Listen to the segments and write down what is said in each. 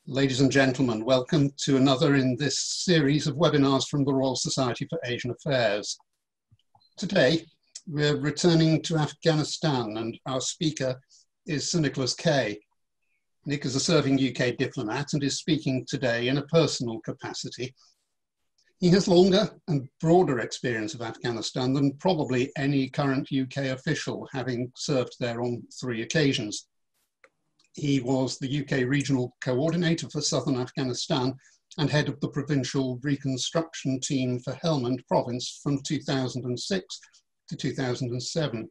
Ladies and gentlemen, welcome to another in this series of webinars from the Royal Society for Asian Affairs. Today, we're returning to Afghanistan and our speaker is Sir Nicholas Kay. Nick is a serving UK diplomat and is speaking today in a personal capacity. He has longer and broader experience of Afghanistan than probably any current UK official, having served there on 3 occasions. He was the UK Regional Coordinator for Southern Afghanistan and head of the Provincial Reconstruction Team for Helmand Province from 2006 to 2007.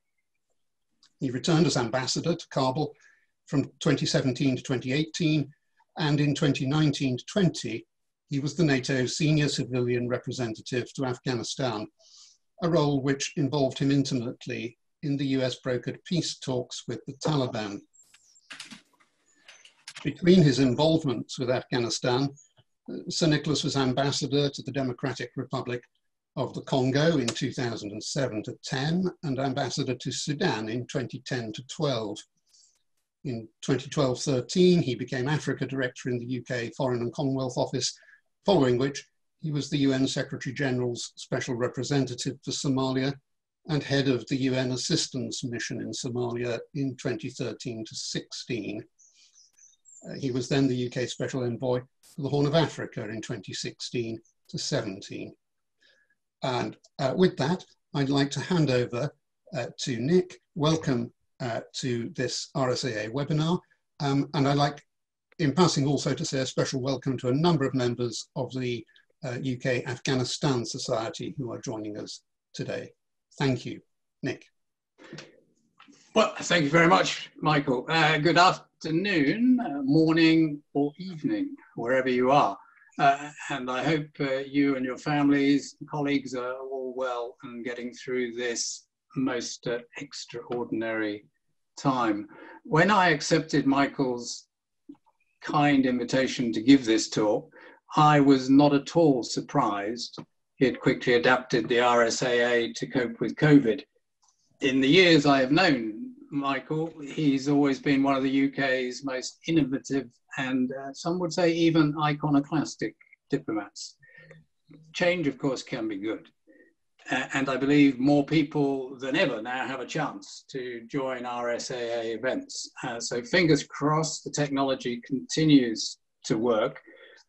He returned as ambassador to Kabul from 2017 to 2018, and in 2019 to 20, he was the NATO Senior Civilian Representative to Afghanistan, a role which involved him intimately in the US-brokered peace talks with the Taliban. Between his involvements with Afghanistan, Sir Nicholas was ambassador to the Democratic Republic of the Congo in 2007 to 10 and ambassador to Sudan in 2010 to 12. In 2012-13, he became Africa Director in the UK Foreign and Commonwealth Office, following which he was the UN Secretary General's Special Representative for Somalia and head of the UN Assistance Mission in Somalia in 2013 to 16. He was then the UK Special Envoy for the Horn of Africa in 2016 to 17. And with that, I'd like to hand over to Nick. Welcome to this RSAA webinar. And I'd like, in passing, also to say a special welcome to a number of members of the UK Afghanistan Society who are joining us today. Thank you. Nick. Well, thank you very much, Michael. Good afternoon, morning or evening, wherever you are. And I hope you and your families and colleagues are all well and getting through this most extraordinary time. When I accepted Michael's kind invitation to give this talk, I was not at all surprised he had quickly adapted the RSAA to cope with COVID. In the years I have known Michael, he's always been one of the UK's most innovative and some would say even iconoclastic diplomats. Change, of course, can be good. And I believe more people than ever now have a chance to join RSAA events. So fingers crossed the technology continues to work.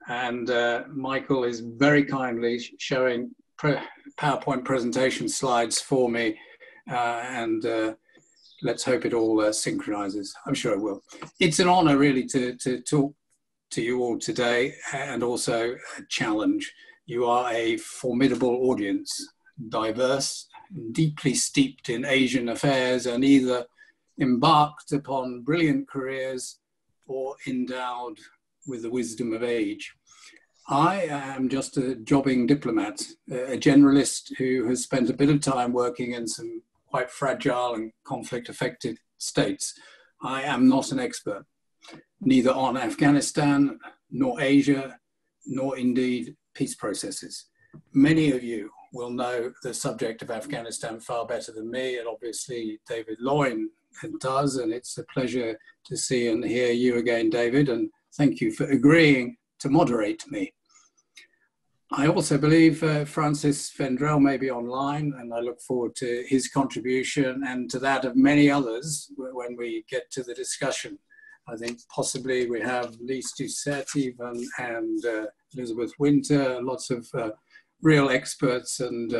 And Michael is very kindly showing PowerPoint presentation slides for me. Let's hope it all synchronizes. I'm sure it will. It's an honor really to talk to you all today, and also a challenge. You are a formidable audience, diverse, deeply steeped in Asian affairs, and either embarked upon brilliant careers or endowed with the wisdom of age. I am just a jobbing diplomat, a generalist who has spent a bit of time working in some quite fragile and conflict-affected states. I am not an expert, neither on Afghanistan, nor Asia, nor indeed peace processes. Many of you will know the subject of Afghanistan far better than me, and obviously David Loyne does, and it's a pleasure to see and hear you again, David, and thank you for agreeing to moderate me. I also believe Francis Vendrell may be online, and I look forward to his contribution and to that of many others when we get to the discussion. I think possibly we have Lise Doucette even, and Elizabeth Winter, lots of real experts and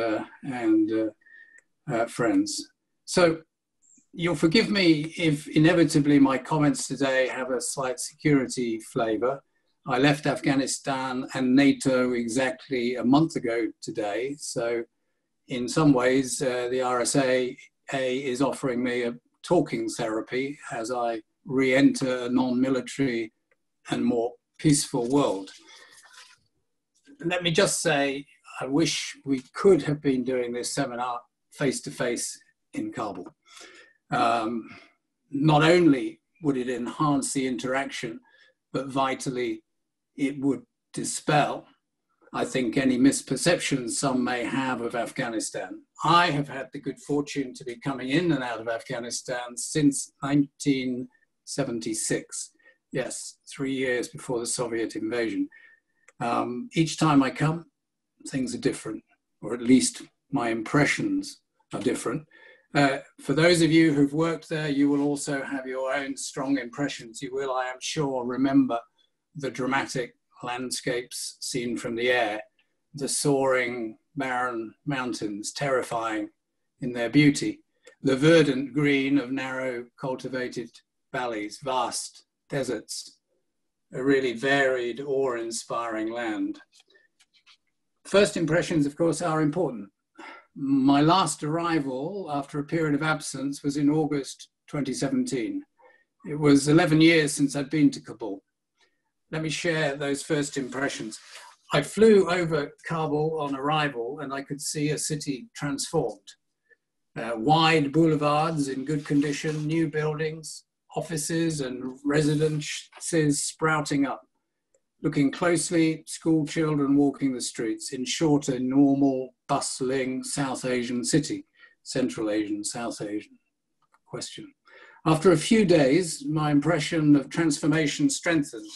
friends. So you'll forgive me if inevitably my comments today have a slight security flavor. I left Afghanistan and NATO exactly a month ago today. So in some ways, the RSAA is offering me a talking therapy as I re-enter a non-military and more peaceful world. Let me just say, I wish we could have been doing this seminar face-to-face in Kabul. Not only would it enhance the interaction, but vitally, it would dispel, I think, any misperceptions some may have of Afghanistan. I have had the good fortune to be coming in and out of Afghanistan since 1976. Yes, 3 years before the Soviet invasion. Each time I come, things are different, or at least my impressions are different. For those of you who've worked there, you will also have your own strong impressions. You will, I am sure, remember the dramatic landscapes seen from the air, the soaring, barren mountains, terrifying in their beauty, the verdant green of narrow cultivated valleys, vast deserts, a really varied, awe-inspiring land. First impressions, of course, are important. My last arrival after a period of absence was in August 2017. It was 11 years since I'd been to Kabul. Let me share those first impressions. I flew over Kabul on arrival and I could see a city transformed. Wide boulevards in good condition, new buildings, offices and residences sprouting up. Looking closely, school children walking the streets. In short, a normal, bustling South Asian city. Central Asian, South Asian, question. After a few days, my impression of transformation strengthened.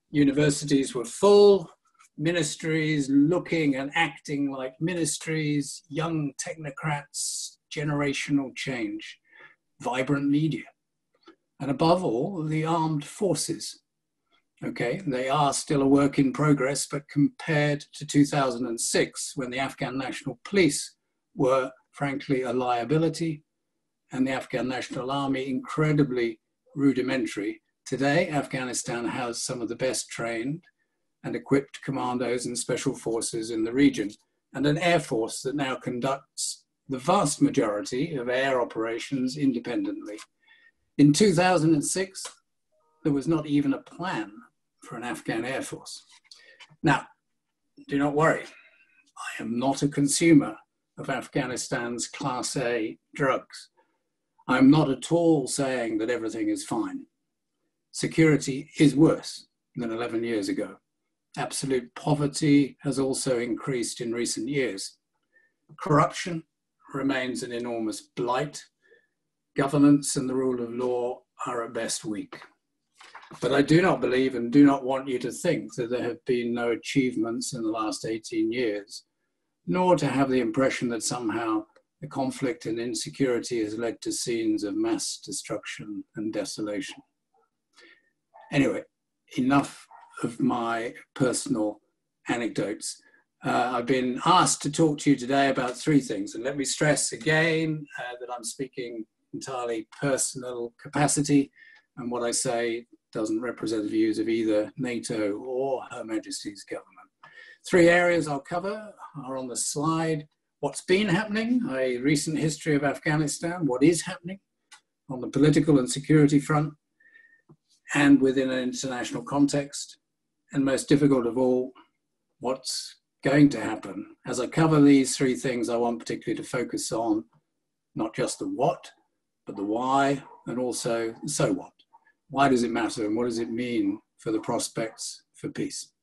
Universities were full, ministries looking and acting like ministries, young technocrats, generational change, vibrant media, and above all, the armed forces. Okay, they are still a work in progress, but compared to 2006, when the Afghan National Police were frankly a liability and the Afghan National Army incredibly rudimentary, today Afghanistan has some of the best trained and equipped commandos and special forces in the region, and an air force that now conducts the vast majority of air operations independently. In 2006, there was not even a plan for an Afghan Air Force. Now, do not worry. I am not a consumer of Afghanistan's Class A drugs. I'm not at all saying that everything is fine. Security is worse than 11 years ago. Absolute poverty has also increased in recent years. Corruption remains an enormous blight. Governance and the rule of law are at best weak. But I do not believe and do not want you to think that there have been no achievements in the last 18 years, nor to have the impression that somehow the conflict and insecurity has led to scenes of mass destruction and desolation. Anyway, enough of my personal anecdotes. I've been asked to talk to you today about three things, and let me stress again that I'm speaking entirely personal capacity, and what I say doesn't represent the views of either NATO or Her Majesty's government. Three areas I'll cover are on the slide. What's been happening, a recent history of Afghanistan, what is happening on the political and security front, and within an international context, and most difficult of all, what's going to happen. As I cover these three things, I want particularly to focus on not just the what, but the why, and also the so what. Why does it matter, and what does it mean for the prospects for peace?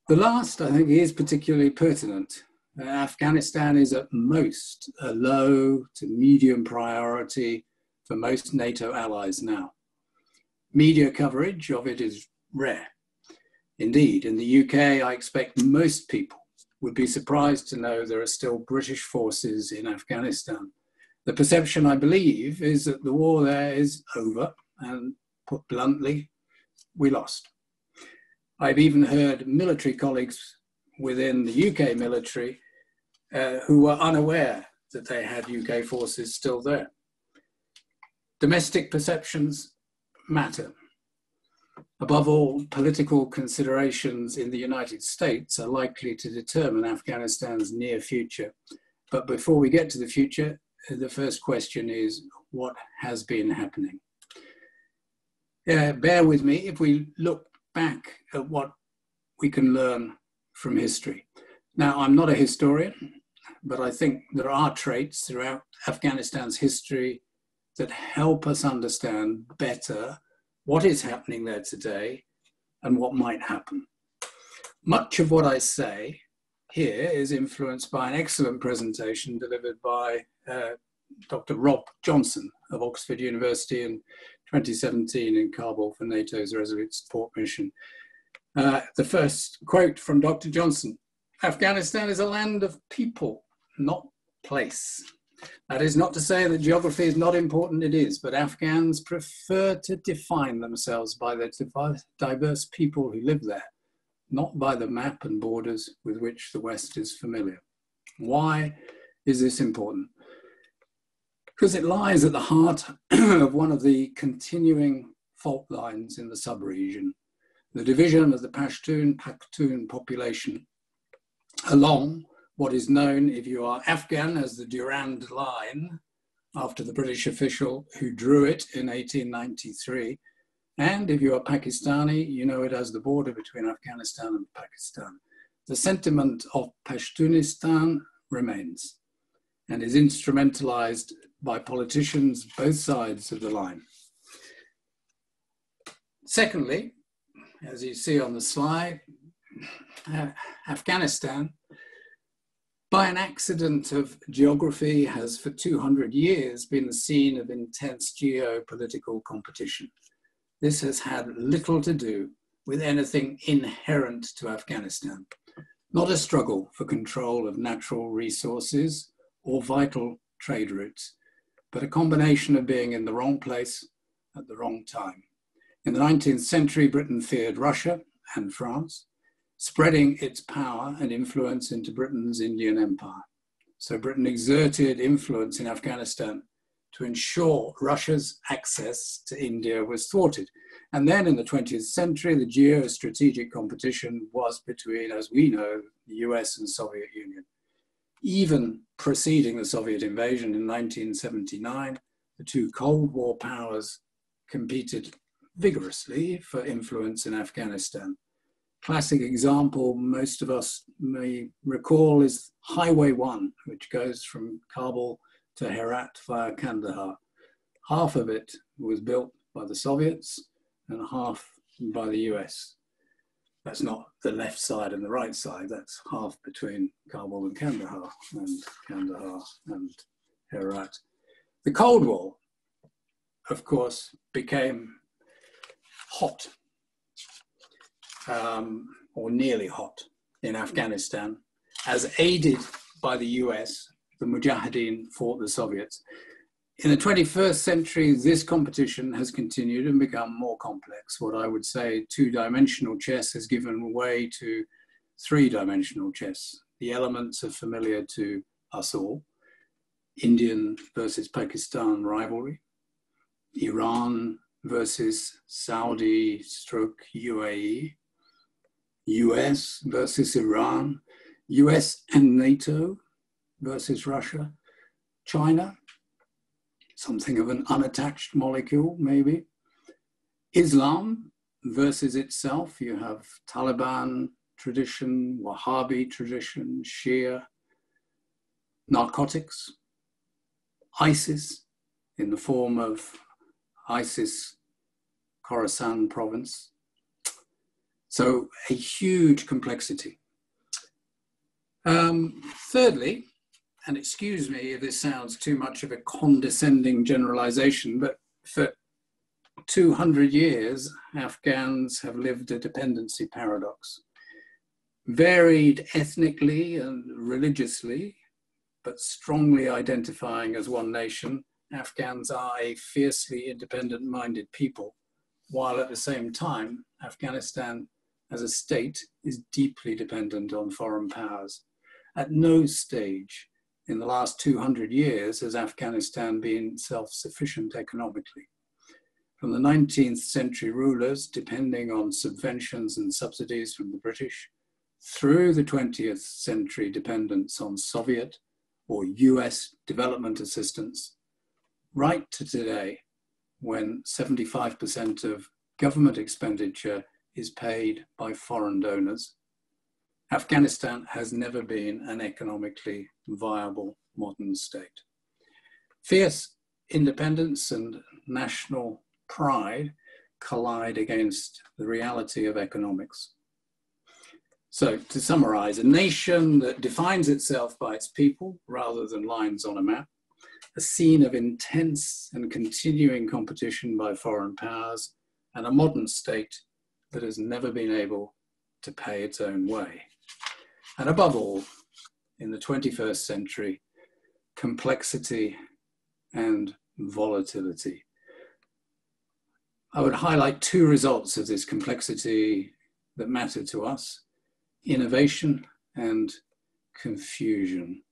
The last, I think, is particularly pertinent. Afghanistan is at most a low to medium priority for most NATO allies now. Media coverage of it is rare. Indeed, in the UK, I expect most people would be surprised to know there are still British forces in Afghanistan. The perception, I believe, is that the war there is over, and put bluntly, we lost. I've even heard military colleagues within the UK military who were unaware that they had UK forces still there. Domestic perceptions matter. Above all, political considerations in the United States are likely to determine Afghanistan's near future. But before we get to the future, the first question is, what has been happening? Bear with me if we look back at what we can learn from history. Now, I'm not a historian, but I think there are traits throughout Afghanistan's history that help us understand better what is happening there today and what might happen. Much of what I say here is influenced by an excellent presentation delivered by Dr. Rob Johnson of Oxford University in 2017 in Kabul for NATO's Resolute Support Mission. The first quote from Dr. Johnson: "Afghanistan is a land of people, not place. That is not to say that geography is not important, it is, but Afghans prefer to define themselves by the diverse people who live there, not by the map and borders with which the West is familiar." Why is this important? Because it lies at the heart of one of the continuing fault lines in the sub-region, the division of the Pashtun population along what is known, if you are Afghan, as the Durand Line, after the British official who drew it in 1893. And if you are Pakistani, you know it as the border between Afghanistan and Pakistan. The sentiment of Pashtunistan remains and is instrumentalized by politicians both sides of the line. Secondly, as you see on the slide, Afghanistan, by an accident of geography, has for 200 years been the scene of intense geopolitical competition. This has had little to do with anything inherent to Afghanistan, not a struggle for control of natural resources or vital trade routes, but a combination of being in the wrong place at the wrong time. In the 19th century, Britain feared Russia and France, spreading its power and influence into Britain's Indian Empire. So Britain exerted influence in Afghanistan to ensure Russia's access to India was thwarted. And then in the 20th century, the geostrategic competition was between, as we know, the US and Soviet Union. Even preceding the Soviet invasion in 1979, the two Cold War powers competed vigorously for influence in Afghanistan. Classic example most of us may recall is Highway 1, which goes from Kabul to Herat via Kandahar. Half of it was built by the Soviets and half by the US. That's not the left side and the right side, that's half between Kabul and Kandahar and Herat. The Cold War, of course, became hot, or nearly hot, in Afghanistan. As aided by the US, the Mujahideen fought the Soviets. In the 21st century, this competition has continued and become more complex. What I would say two-dimensional chess has given way to three-dimensional chess. The elements are familiar to us all: Indian versus Pakistan rivalry, Iran versus Saudi/UAE, US versus Iran, US and NATO versus Russia, China, something of an unattached molecule maybe, Islam versus itself. You have Taliban tradition, Wahhabi tradition, Shia, narcotics, ISIS in the form of ISIS Khorasan province. So a huge complexity. Thirdly, and excuse me if this sounds too much of a condescending generalization, but for 200 years, Afghans have lived a dependency paradox. Varied ethnically and religiously, but strongly identifying as one nation, Afghans are a fiercely independent-minded people, while at the same time, Afghanistan as a state is deeply dependent on foreign powers. At no stage in the last 200 years has Afghanistan been self-sufficient economically. From the 19th century rulers, depending on subventions and subsidies from the British, through the 20th century dependence on Soviet or US development assistance, right to today, when 75% of government expenditure is paid by foreign donors, Afghanistan has never been an economically viable modern state. Fierce independence and national pride collide against the reality of economics. So to summarize, a nation that defines itself by its people rather than lines on a map, a scene of intense and continuing competition by foreign powers, and a modern state that has never been able to pay its own way. And above all, in the 21st century, complexity and volatility. I would highlight two results of this complexity that matter to us: innovation and confusion.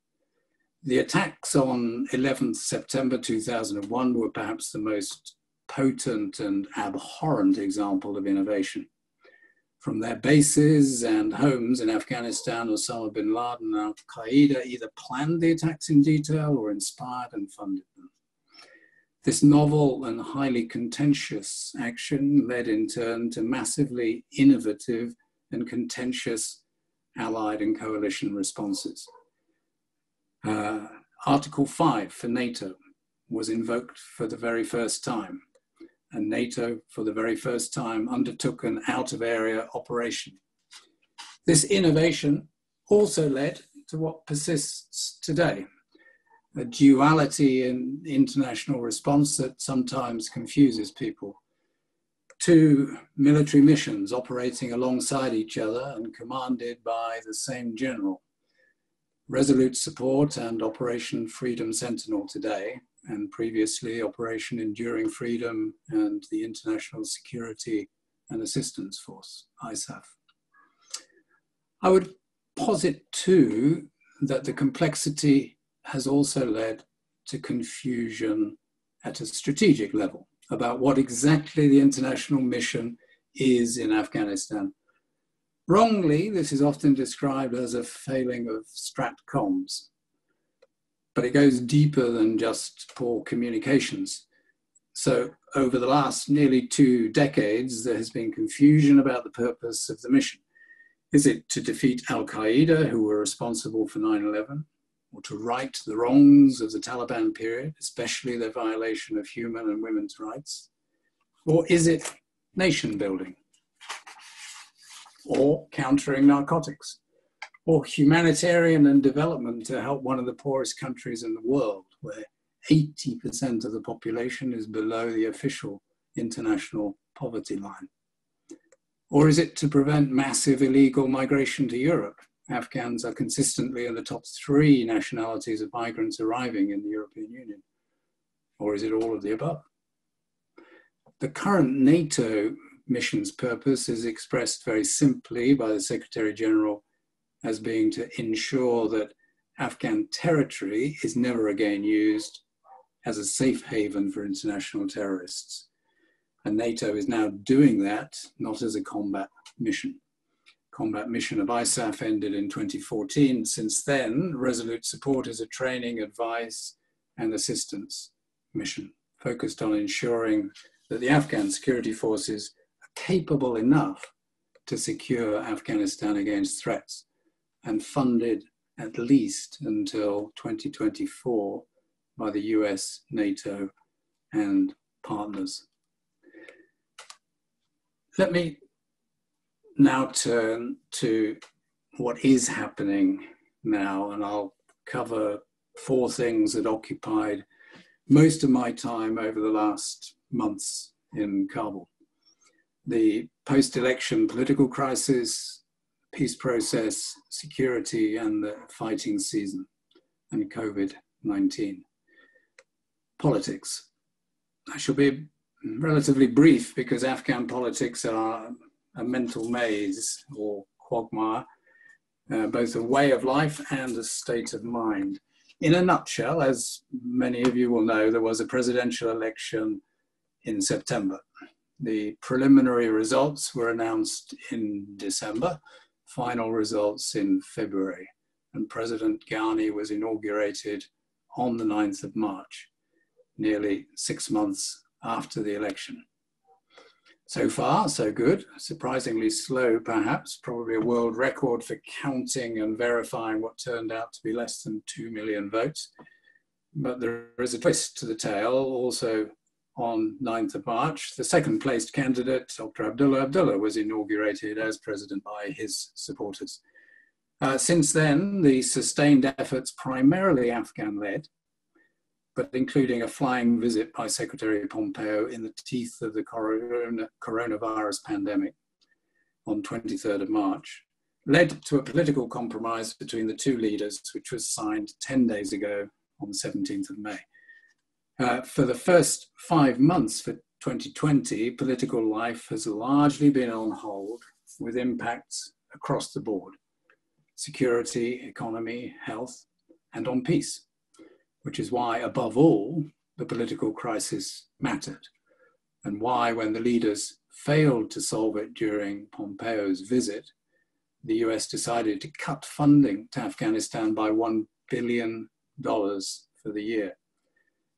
The attacks on 11th September 2001 were perhaps the most potent and abhorrent example of innovation. From their bases and homes in Afghanistan, Osama bin Laden and Al-Qaeda either planned the attacks in detail or inspired and funded them. This novel and highly contentious action led in turn to massively innovative and contentious allied and coalition responses. Article 5 for NATO was invoked for the very first time, and NATO for the very first time undertook an out-of-area operation. This innovation also led to what persists today: a duality in international response that sometimes confuses people. Two military missions operating alongside each other and commanded by the same general. Resolute Support and Operation Freedom Sentinel today, and previously Operation Enduring Freedom and the International Security and Assistance Force, ISAF. I would posit too that the complexity has also led to confusion at a strategic level about what exactly the international mission is in Afghanistan. Wrongly, this is often described as a failing of stratcoms, but it goes deeper than just poor communications. So over the last nearly 2 decades, there has been confusion about the purpose of the mission. Is it to defeat Al-Qaeda, who were responsible for 9/11, or to right the wrongs of the Taliban period, especially their violation of human and women's rights? Or is it nation building? Or countering narcotics? Or humanitarian and development to help one of the poorest countries in the world, where 80% of the population is below the official international poverty line? Or is it to prevent massive illegal migration to Europe? Afghans are consistently in the top 3 nationalities of migrants arriving in the European Union. Or is it all of the above? The current NATO mission's purpose is expressed very simply by the Secretary General as being to ensure that Afghan territory is never again used as a safe haven for international terrorists. And NATO is now doing that, not as a combat mission. Combat mission of ISAF ended in 2014. Since then, Resolute Support is a training, advice, and assistance mission focused on ensuring that the Afghan security forces are capable enough to secure Afghanistan against threats, and funded at least until 2024 by the US, NATO, and partners. Let me now turn to what is happening now, and I'll cover 4 things that occupied most of my time over the last months in Kabul: the post-election political crisis, peace process, security, and the fighting season, and COVID-19. Politics. I shall be relatively brief because Afghan politics are a mental maze or quagmire, both a way of life and a state of mind. In a nutshell, as many of you will know, there was a presidential election in September. The preliminary results were announced in December, final results in February, and President Ghani was inaugurated on the 9th of March, nearly 6 months after the election. So far, so good. Surprisingly slow, perhaps, probably a world record for counting and verifying what turned out to be less than 2 million votes. But there is a twist to the tale. Also on 9th of March, the second placed candidate, Dr. Abdullah, was inaugurated as president by his supporters. Since then, the sustained efforts, primarily Afghan-led, but including a flying visit by Secretary Pompeo in the teeth of the coronavirus pandemic on 23rd of March, led to a political compromise between the two leaders, which was signed 10 days ago on the 17th of May. For the first 5 months for 2020, political life has largely been on hold, with impacts across the board: security, economy, health, and on peace, which is why, above all, the political crisis mattered, and why, when the leaders failed to solve it during Pompeo's visit, the US decided to cut funding to Afghanistan by $1 billion for the year.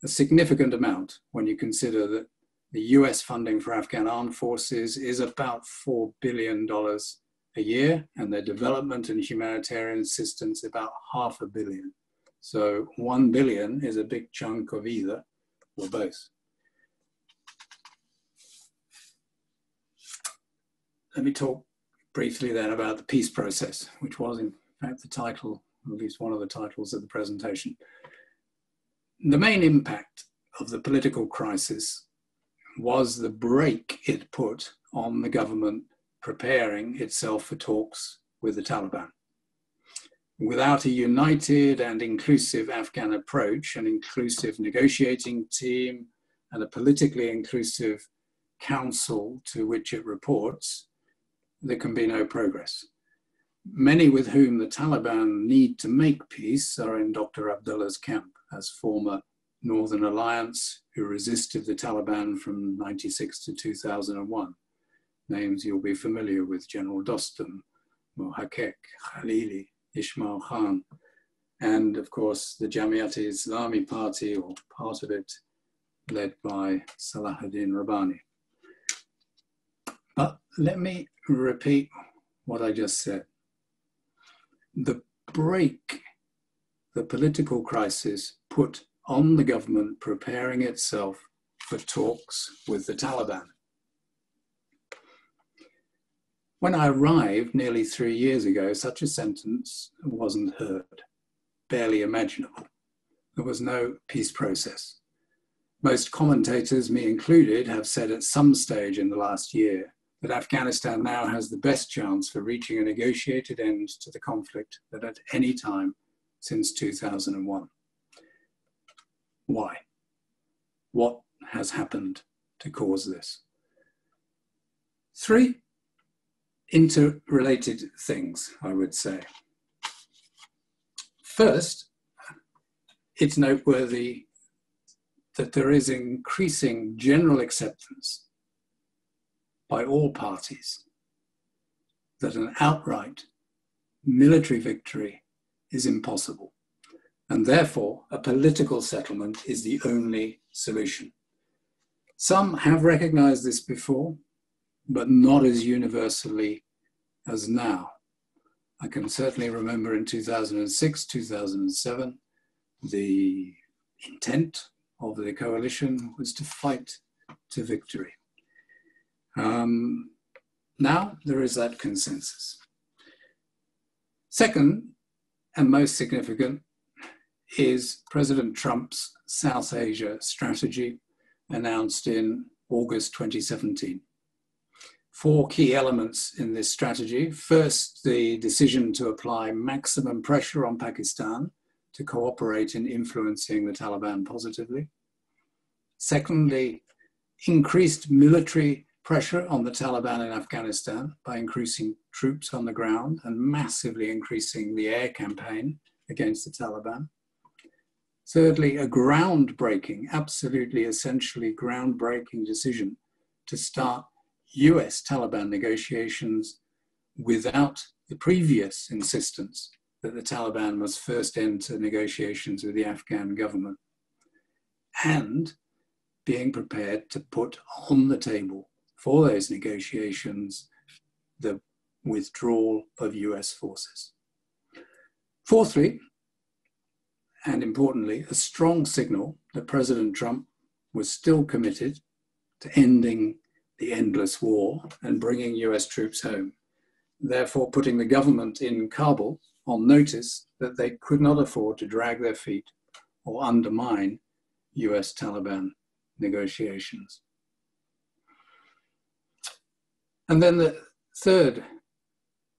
A significant amount when you consider that the US funding for Afghan armed forces is about $4 billion a year, and their development and humanitarian assistance about $500 million. So $1 billion is a big chunk of either or both. Let me talk briefly then about the peace process, which was in fact the title, at least one of the titles of the presentation. The main impact of the political crisis was the brake it put on the government preparing itself for talks with the Taliban. Without a united and inclusive Afghan approach, an inclusive negotiating team, and a politically inclusive council to which it reports, there can be no progress. Many with whom the Taliban need to make peace are in Dr. Abdullah's camp as former Northern Alliance who resisted the Taliban from 1996 to 2001. Names you'll be familiar with: General Dostum, Mohakek, Khalili, Ismail Khan, and of course the Jamiat-e-Islami party, or part of it, led by Salahuddin Rabbani. But let me repeat what I just said. The brake the political crisis put on the government preparing itself for talks with the Taliban. When I arrived nearly 3 years ago, such a sentence wasn't heard, barely imaginable. There was no peace process. Most commentators, me included, have said at some stage in the last year that Afghanistan now has the best chance for reaching a negotiated end to the conflict than at any time since 2001. Why? What has happened to cause this? 3 interrelated things, I would say. First, it's noteworthy that there is increasing general acceptance by all parties that an outright military victory is impossible, and therefore a political settlement is the only solution. Some have recognized this before, but not as universally as now. I can certainly remember in 2006, 2007, the intent of the coalition was to fight to victory. Now there is that consensus. Second, and most significant, is President Trump's South Asia strategy announced in August 2017. 4 key elements in this strategy. First, the decision to apply maximum pressure on Pakistan to cooperate in influencing the Taliban positively. Secondly, increased military pressure on the Taliban in Afghanistan by increasing troops on the ground and massively increasing the air campaign against the Taliban. Thirdly, a groundbreaking, absolutely essentially groundbreaking decision to start US Taliban negotiations without the previous insistence that the Taliban must first enter negotiations with the Afghan government, and being prepared to put on the table for those negotiations the withdrawal of US forces. Fourthly, and importantly, a strong signal that President Trump was still committed to ending the endless war and bringing US troops home, therefore putting the government in Kabul on notice that they could not afford to drag their feet or undermine US-Taliban negotiations. And then the third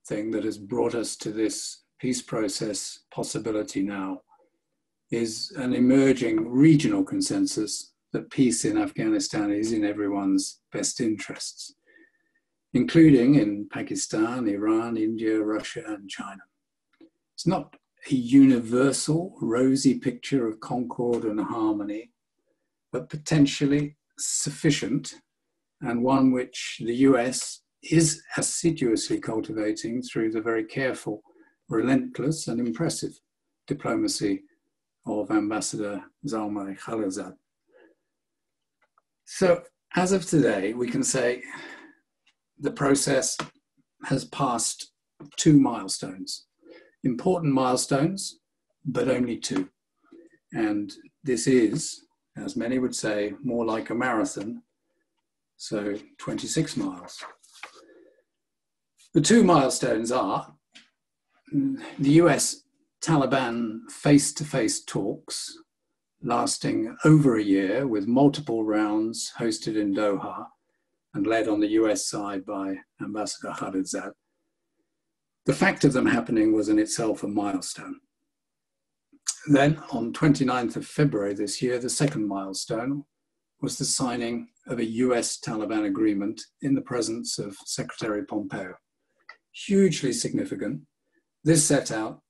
thing that has brought us to this peace process possibility now is an emerging regional consensus that peace in Afghanistan is in everyone's best interests, including in Pakistan, Iran, India, Russia, and China. It's not a universal, rosy picture of concord and harmony, but potentially sufficient, and one which the US is assiduously cultivating through the very careful, relentless, and impressive diplomacy of Ambassador Zalmay Khalilzad. So, as of today, we can say the process has passed two milestones. Important milestones, but only two. And this is, as many would say, more like a marathon, so 26 miles. The two milestones are the US-Taliban face-to-face talks lasting over a year with multiple rounds hosted in Doha and led on the US side by Ambassador Khalilzad. The fact of them happening was in itself a milestone. Then on 29th of February this year, the second milestone was the signing of a US-Taliban agreement in the presence of Secretary Pompeo. Hugely significant. This set out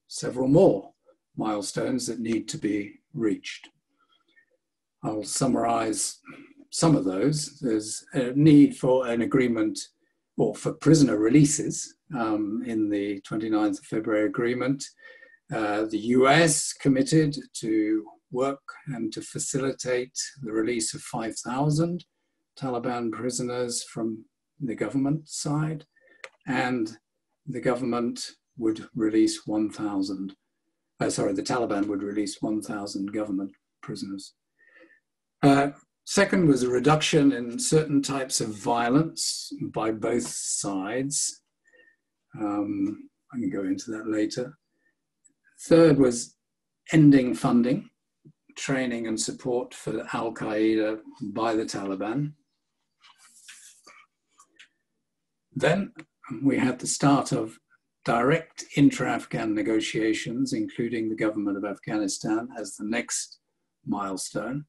several more milestones that need to be reached. I'll summarize some of those. There's a need for an agreement, or for prisoner releases in the 29th of February agreement. The US committed to work and to facilitate the release of 5,000 Taliban prisoners from the government side, and the government would release 1,000, the Taliban would release 1,000 government prisoners. Second was a reduction in certain types of violence by both sides. I can go into that later. Third was ending funding, training and support for Al-Qaeda by the Taliban. Then we had the start of direct intra-Afghan negotiations, including the government of Afghanistan as the next milestone.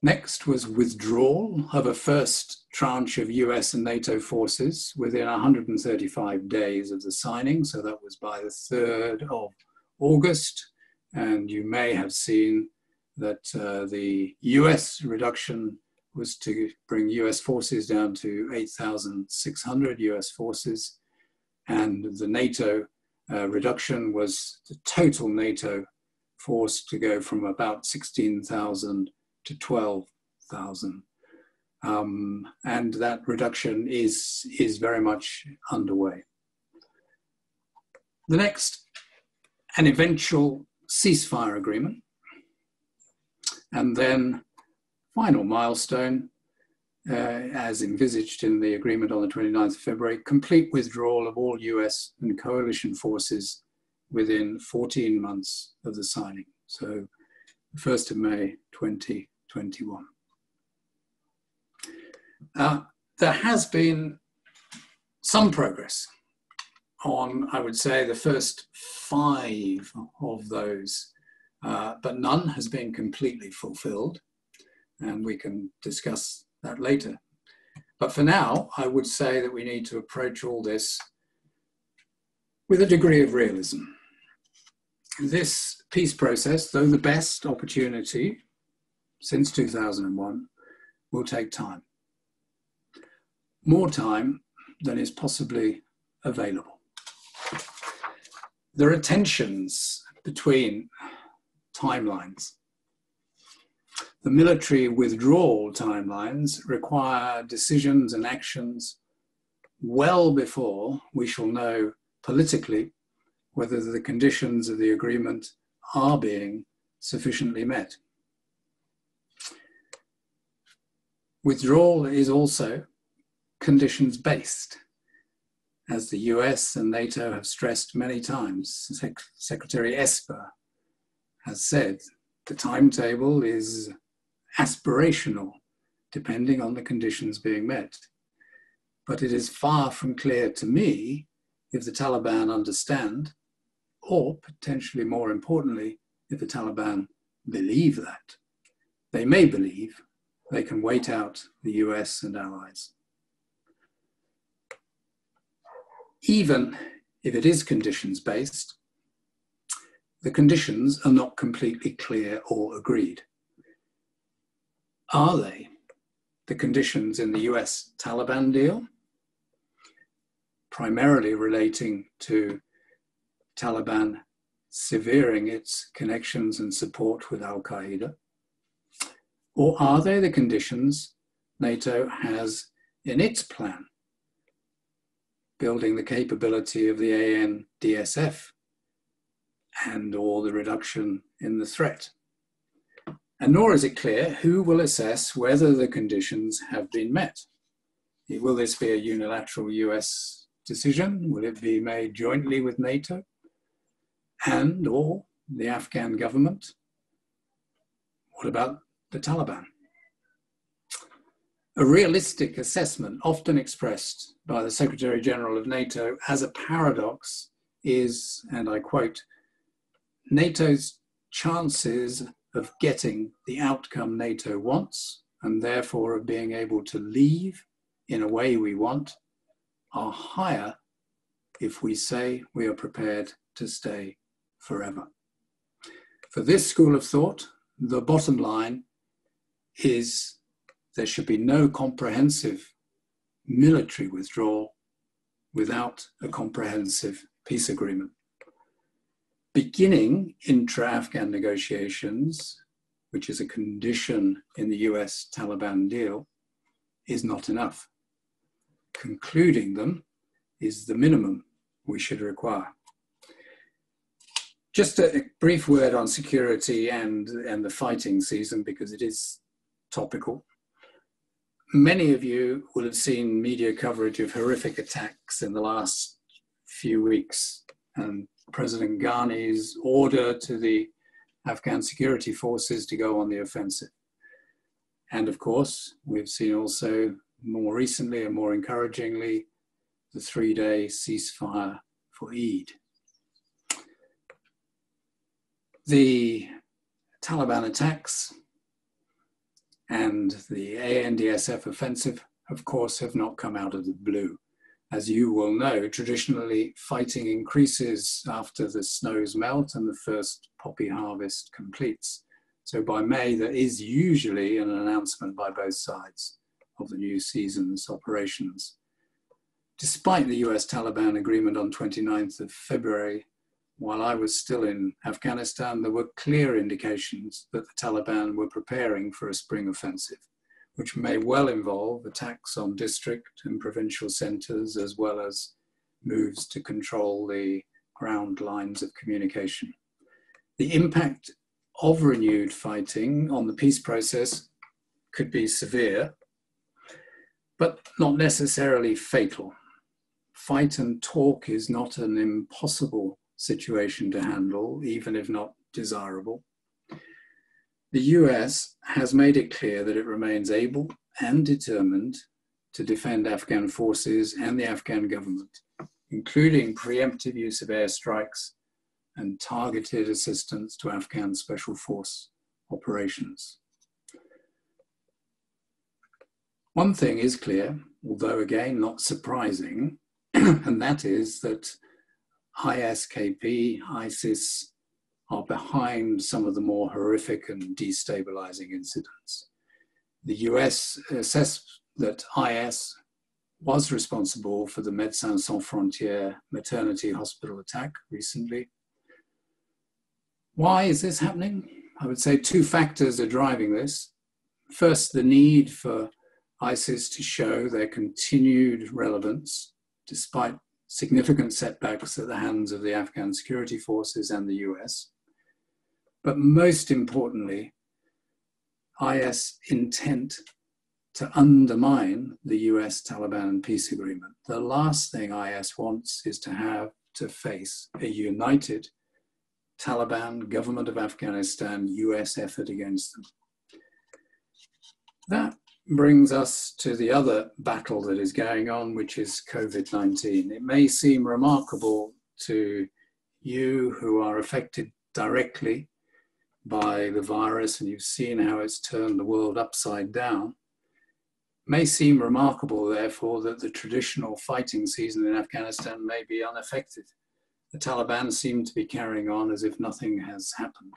Next was withdrawal of a first tranche of US and NATO forces within 135 days of the signing. So that was by the 3rd of August. And you may have seen that the US reduction was to bring US forces down to 8,600 US forces. And the NATO reduction was the total NATO force to go from about 16,000 to 12,000. And that reduction is very much underway. The next, an eventual ceasefire agreement. And then final milestone, as envisaged in the agreement on the 29th of February, complete withdrawal of all US and coalition forces within 14 months of the signing. So the 1st of May, 2021. There has been some progress on, I would say, the first 5 of those, but none has been completely fulfilled, and we can discuss that later. But for now, I would say that we need to approach all this with a degree of realism. This peace process, though the best opportunity since 2001, will take time. More time than is possibly available. There are tensions between timelines. The military withdrawal timelines require decisions and actions well before we shall know politically whether the conditions of the agreement are being sufficiently met. Withdrawal is also conditions-based, as the US and NATO have stressed many times. Secretary Esper has said the timetable is aspirational, depending on the conditions being met. But it is far from clear to me if the Taliban understand, or potentially more importantly, if the Taliban believe that. They may believe they can wait out the US and allies. Even if it is conditions-based, the conditions are not completely clear or agreed. Are they the conditions in the US Taliban deal, primarily relating to Taliban severing its connections and support with Al-Qaeda? Or are they the conditions NATO has in its plan, building the capability of the ANDSF and or the reduction in the threat? And nor is it clear who will assess whether the conditions have been met. Will this be a unilateral US decision? Will it be made jointly with NATO and or the Afghan government? What about the Taliban? A realistic assessment, often expressed by the Secretary General of NATO as a paradox, is, and I quote, NATO's chances of getting the outcome NATO wants, and therefore of being able to leave in a way we want, are higher if we say we are prepared to stay forever. For this school of thought, the bottom line is there should be no comprehensive military withdrawal without a comprehensive peace agreement. Beginning intra-Afghan negotiations, which is a condition in the US Taliban deal, is not enough. Concluding them is the minimum we should require. Just a brief word on security and the fighting season, because it is topical. Many of you will have seen media coverage of horrific attacks in the last few weeks, and President Ghani's order to the Afghan security forces to go on the offensive. And of course, we've seen also more recently and more encouragingly the 3-day ceasefire for Eid. The Taliban attacks and the ANDSF offensive, of course, have not come out of the blue. As you will know, traditionally fighting increases after the snows melt and the first poppy harvest completes. So by May, there is usually an announcement by both sides of the new season's operations. Despite the US Taliban agreement on 29th of February, while I was still in Afghanistan, there were clear indications that the Taliban were preparing for a spring offensive, which may well involve attacks on district and provincial centres, as well as moves to control the ground lines of communication. The impact of renewed fighting on the peace process could be severe, but not necessarily fatal. Fight and talk is not an impossible situation to handle, even if not desirable. The US has made it clear that it remains able and determined to defend Afghan forces and the Afghan government, including preemptive use of airstrikes and targeted assistance to Afghan special force operations. One thing is clear, although again not surprising, and that is that ISKP, ISIS, are behind some of the more horrific and destabilizing incidents. The US assessed that IS was responsible for the Médecins Sans Frontières maternity hospital attack recently. Why is this happening? I would say two factors are driving this. First, the need for ISIS to show their continued relevance despite significant setbacks at the hands of the Afghan security forces and the US. But most importantly, IS intent to undermine the US Taliban peace agreement. The last thing IS wants is to have to face a united Taliban, government of Afghanistan, US effort against them. That brings us to the other battle that is going on, which is COVID-19. It may seem remarkable to you who are affected directly by the virus, and you've seen how it's turned the world upside down. It may seem remarkable, therefore, that the traditional fighting season in Afghanistan may be unaffected. The Taliban seem to be carrying on as if nothing has happened.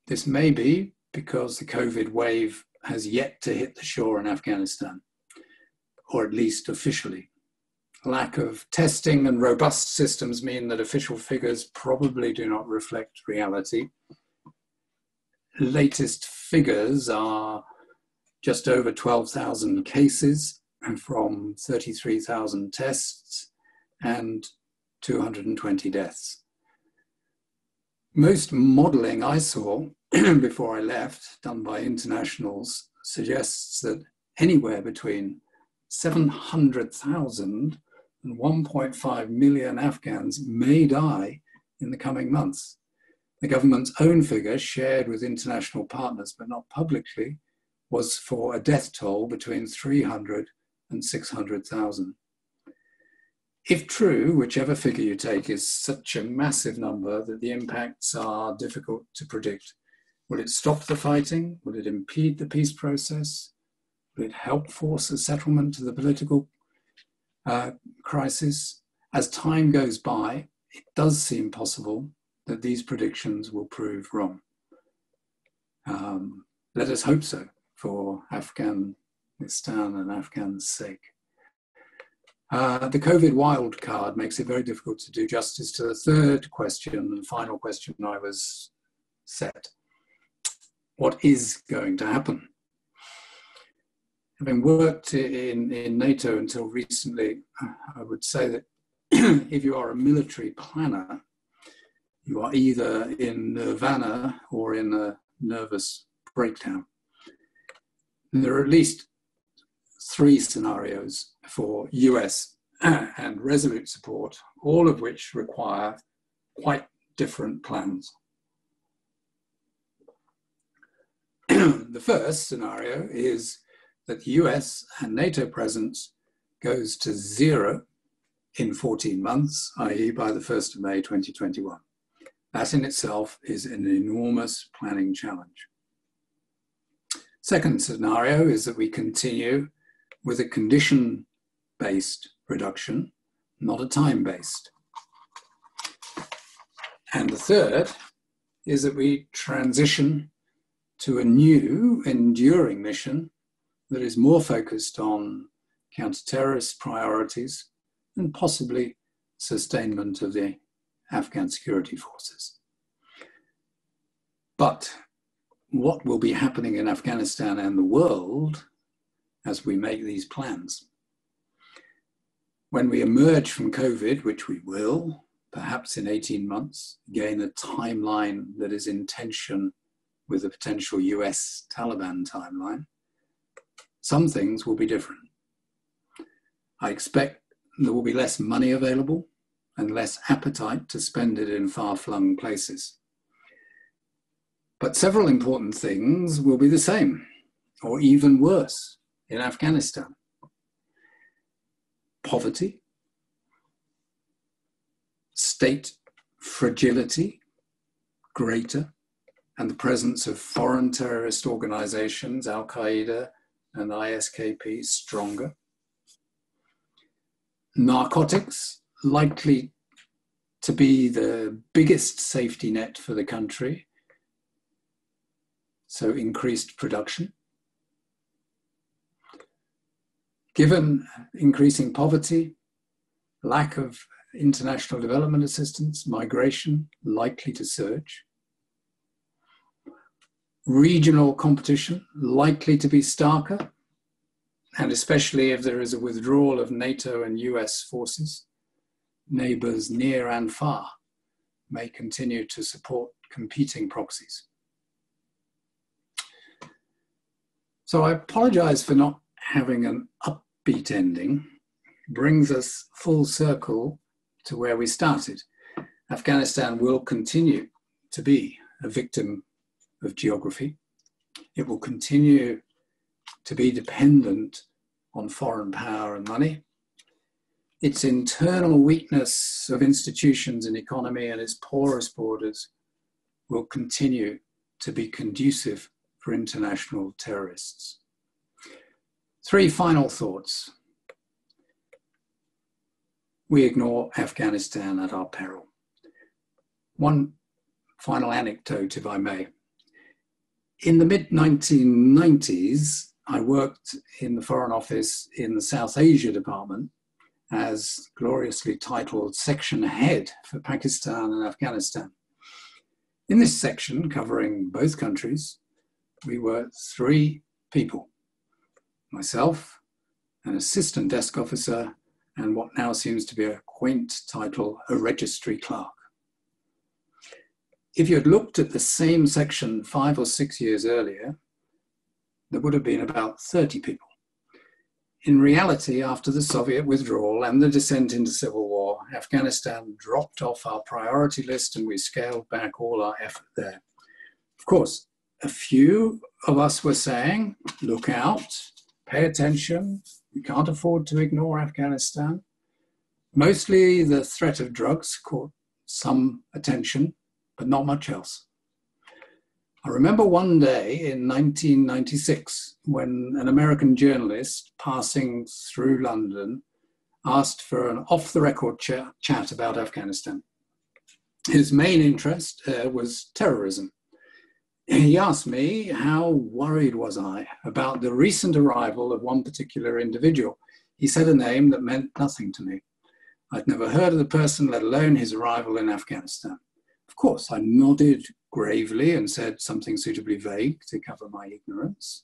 This may be because the COVID wave has yet to hit the shore in Afghanistan, or at least officially. Lack of testing and robust systems mean that official figures probably do not reflect reality. Latest figures are just over 12,000 cases from 33,000 tests and 220 deaths. Most modeling I saw before I left, done by internationals, suggests that anywhere between 700,000 and 1.5 million Afghans may die in the coming months. The government's own figure, shared with international partners but not publicly, was for a death toll between 300 and 600,000. If true, whichever figure you take is such a massive number that the impacts are difficult to predict. Will it stop the fighting? Will it impede the peace process? Will it help force a settlement to the political crisis? As time goes by, it does seem possible that these predictions will prove wrong. Let us hope so for Afghanistan and Afghans' sake. The COVID wild card makes it very difficult to do justice to the third question and final question I was set. What is going to happen? Having worked in NATO until recently, I would say that if you are a military planner, you are either in nirvana or in a nervous breakdown. There are at least 3 scenarios for US and resolute support, all of which require quite different plans. The first scenario is that US and NATO presence goes to 0 in 14 months, i.e. by the 1st of May 2021. That in itself is an enormous planning challenge. Second scenario is that we continue with a condition-based reduction, not a time-based. And the third is that we transition to a new enduring mission that is more focused on counter-terrorist priorities and possibly sustainment of the Afghan security forces. But what will be happening in Afghanistan and the world as we make these plans? When we emerge from COVID, which we will, perhaps in 18 months, again a timeline that is in tension with a potential US Taliban timeline, some things will be different. I expect there will be less money available and less appetite to spend it in far-flung places. But several important things will be the same, or even worse, in Afghanistan. Poverty, state fragility, greater, and the presence of foreign terrorist organizations, Al-Qaeda and ISKP, stronger. Narcotics, likely to be the biggest safety net for the country, so increased production. Given increasing poverty, lack of international development assistance, migration likely to surge. Regional competition likely to be starker, and especially if there is a withdrawal of NATO and US forces, neighbors near and far may continue to support competing proxies. So I apologize for not having an upbeat ending. Brings us full circle to where we started. Afghanistan will continue to be a victim of geography. It will continue to be dependent on foreign power and money. Its internal weakness of institutions and economy and its porous borders will continue to be conducive for international terrorists. 3 final thoughts. We ignore Afghanistan at our peril. 1 final anecdote, if I may. In the mid-1990s, I worked in the Foreign Office in the South Asia Department as gloriously titled Section Head for Pakistan and Afghanistan. In this section, covering both countries, we were 3 people: myself, an assistant desk officer, and what now seems to be a quaint title, a registry clerk. If you had looked at the same section 5 or 6 years earlier, there would have been about 30 people. In reality, after the Soviet withdrawal and the descent into civil war, Afghanistan dropped off our priority list and we scaled back all our effort there. Of course, a few of us were saying, look out, pay attention, we can't afford to ignore Afghanistan. Mostly the threat of drugs caught some attention, but not much else. I remember one day in 1996 when an American journalist passing through London asked for an off-the-record chat about Afghanistan. His main interest was terrorism. He asked me how worried was I about the recent arrival of one particular individual. He said a name that meant nothing to me. I'd never heard of the person, let alone his arrival in Afghanistan. Of course, I nodded gravely and said something suitably vague to cover my ignorance.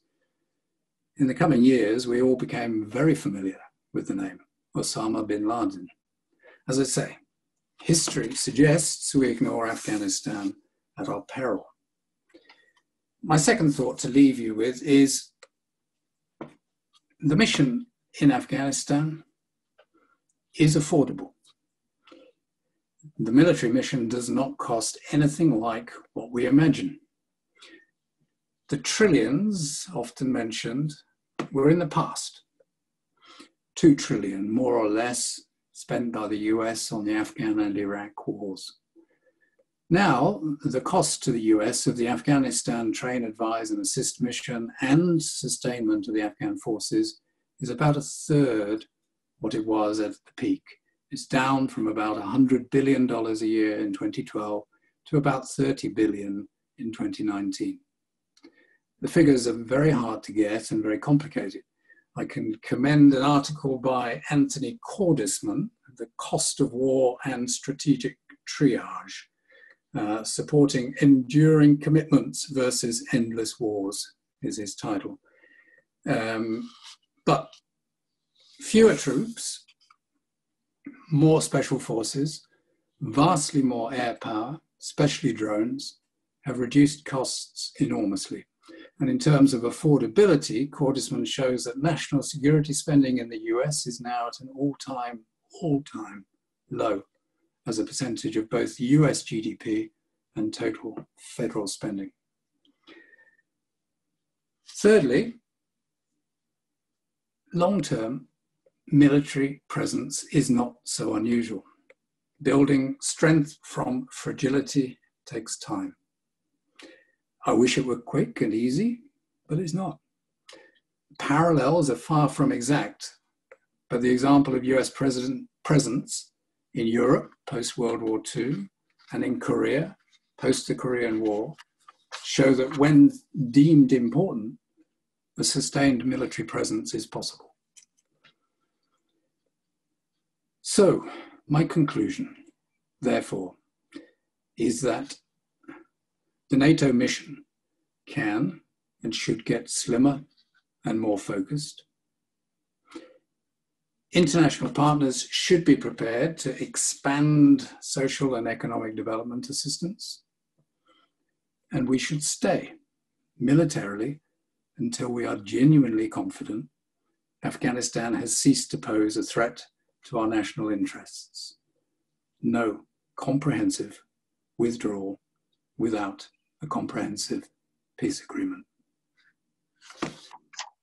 In the coming years, we all became very familiar with the name Osama bin Laden. As I say, history suggests we ignore Afghanistan at our peril. My second thought to leave you with is the mission in Afghanistan is affordable. The military mission does not cost anything like what we imagine. The trillions often mentioned were in the past. 2 trillion, more or less, spent by the US on the Afghan and Iraq wars. Now, the cost to the US of the Afghanistan Train, Advise and Assist mission and sustainment of the Afghan forces is about 1/3 what it was at the peak. It's down from about $100 billion a year in 2012 to about $30 billion in 2019. The figures are very hard to get and very complicated. I can commend an article by Anthony Cordesman, The Cost of War and Strategic Triage, supporting enduring commitments versus endless wars is his title. But fewer troops, more special forces, vastly more air power, especially drones, have reduced costs enormously. And in terms of affordability, Cordesman shows that national security spending in the US is now at an all-time low as a percentage of both US GDP and total federal spending. Thirdly, long-term military presence is not so unusual. Building strength from fragility takes time. I wish it were quick and easy, but it's not. Parallels are far from exact, but the example of US presence in Europe post-World War II and in Korea post the Korean War show that when deemed important, a sustained military presence is possible. So, my conclusion, therefore, is that the NATO mission can and should get slimmer and more focused. International partners should be prepared to expand social and economic development assistance. And we should stay militarily until we are genuinely confident Afghanistan has ceased to pose a threat to our national interests. No comprehensive withdrawal without a comprehensive peace agreement.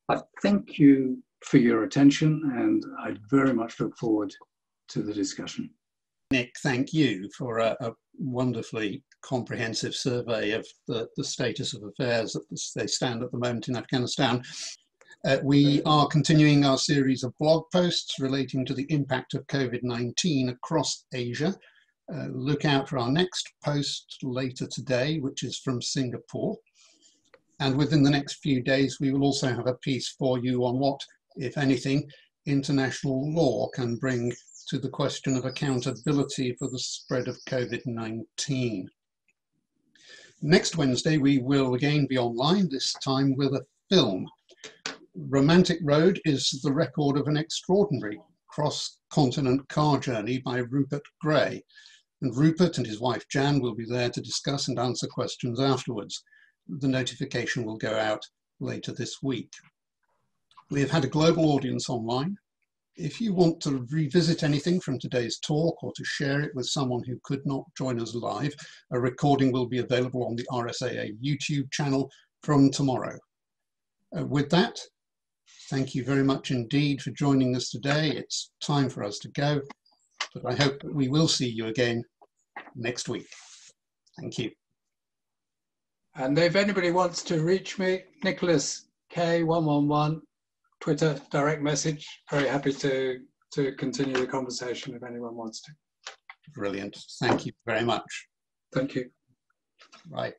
I thank you for your attention, and I very much look forward to the discussion. Nick, thank you for a wonderfully comprehensive survey of the status of affairs as they stand at the moment in Afghanistan. We are continuing our series of blog posts relating to the impact of COVID-19 across Asia. Look out for our next post later today, which is from Singapore. And within the next few days, we will also have a piece for you on what, if anything, international law can bring to the question of accountability for the spread of COVID-19. Next Wednesday, we will again be online, this time with a film. Romantic Road is the record of an extraordinary cross-continent car journey by Rupert Gray. And Rupert and his wife Jan will be there to discuss and answer questions afterwards. The notification will go out later this week. We have had a global audience online. If you want to revisit anything from today's talk or to share it with someone who could not join us live, a recording will be available on the RSAA YouTube channel from tomorrow. With that, thank you very much indeed for joining us today. It's time for us to go, but I hope that we will see you again next week. Thank you. And if anybody wants to reach me, Nicholas K111, Twitter, direct message. Very happy to continue the conversation if anyone wants to. Brilliant. Thank you very much. Thank you. Right.